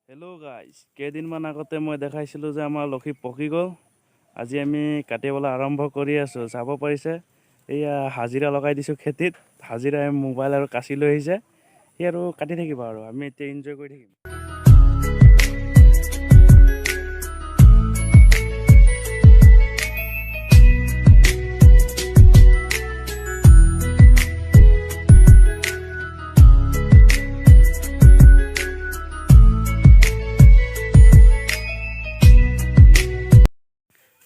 Hello' guys, কেইদিনমান আগতে মই দেখাইছিলোঁ যে আমাৰ লক্ষী পকি গ'ল। আজি আমি কাটিবলৈ আৰম্ভ কৰি আছোঁ। চাব পাৰিছে, এয়া হাজিৰা লগাই দিছোঁ খেতিত। হাজিৰাই মোবাইল আৰু কাচি লৈ আহিছে। সি আৰু কাটি থাকিব আৰু আমি এতিয়া এনজয় কৰি থাকিম।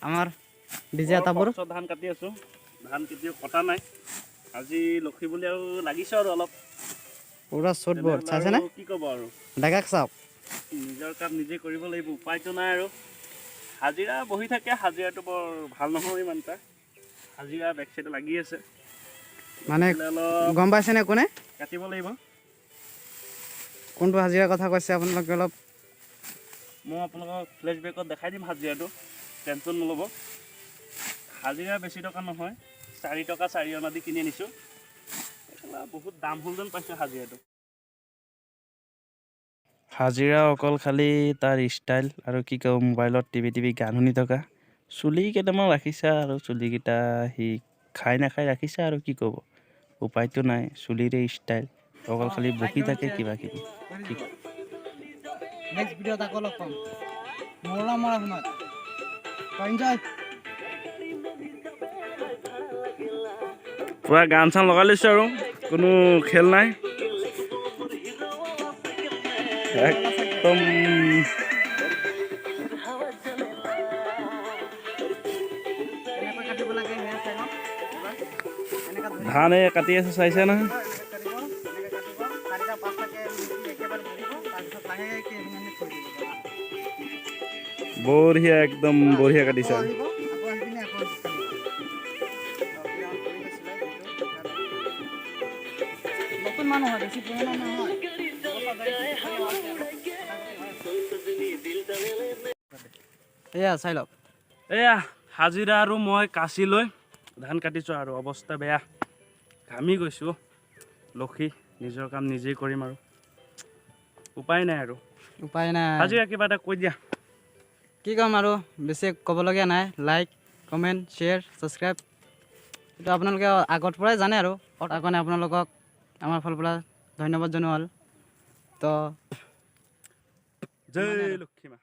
আমাৰ ডিজে আতাবোৰ ধান কাটি আছোঁ। ধান কেতিয়াও কটা নাই। আজি লক্ষী বুলি আৰু লাগিছে আৰু অলপ পুৰা চটবোৰ চাইছেনে? কি ক'ব আৰু ডেকাক চাওক, নিজৰ কাম নিজে কৰিব লাগিব, উপায়তো নাই আৰু। হাজিৰা বহি থাকে, হাজিৰাটো বৰ ভাল নহয় ইমান এটা। হাজিৰা বেক চাইডে লাগি আছে, মানে অলপ গম পাইছেনে কোনে কাটিব লাগিব। কোনটো হাজিৰাৰ কথা কৈছে আপোনালোকে? অলপ মই আপোনালোকক ফ্লেশ্ববেকত দেখাই দিম হাজিৰাটো, টেনশ্যন নল'ব। হাজিৰা বেছি টকা নহয়, 4 টকা 4 অনা দি কিনি আনিছোঁ। বহুত দাম হ'ল যেন পাইছোঁ হাজিৰাটো। হাজিৰা অকল খালি তাৰ ষ্টাইল আৰু কি কওঁ, মোবাইলত টিপি গান শুনি থকা। চুলি কেইটামান ৰাখিছে আৰু চুলিকেইটা সি খাই নাখাই ৰাখিছে আৰু কি ক'ব, উপায়তো নাই। চুলিৰে ষ্টাইল, অকল খালি বকি থাকে কিবা কিবি। নেক্সট ভিডিঅ'ত আকৌ লগ পাম। মৰা সময়ত এনজয়। পুৰা গান চান লগাই লৈছোঁ আৰু কোনো খেল নাই একদম। ধান এই কাটি আছে, চাইছে নহয়। বঢ়িয়া, একদম বঢ়িয়া কাটিছে। নতুন মানুহ হয়, বেছি পুৰণা নহয়। এয়া চাই লওক, এয়া হাজিৰা আৰু মই কাচি লৈ ধান কাটিছোঁ আৰু অৱস্থা বেয়া, ঘামি গৈছোঁ। লক্ষী নিজৰ কাম নিজেই কৰিম আৰু উপায় নাই আৰু। উপায় নাই। হাজিৰা কিবা এটা কৈ দিয়া। কি ক'ম আৰু, বেছি ক'বলগীয়া নাই। লাইক, কমেণ্ট, শ্বেয়াৰ, ছাবস্ক্ৰাইব, এইটো আপোনালোকে আগৰ পৰাই জানে আৰু তাৰ কাৰণে আপোনালোকক আমাৰ ফালৰ পৰা ধন্যবাদ জনোৱা হ'ল। তো জয় লক্ষী মা।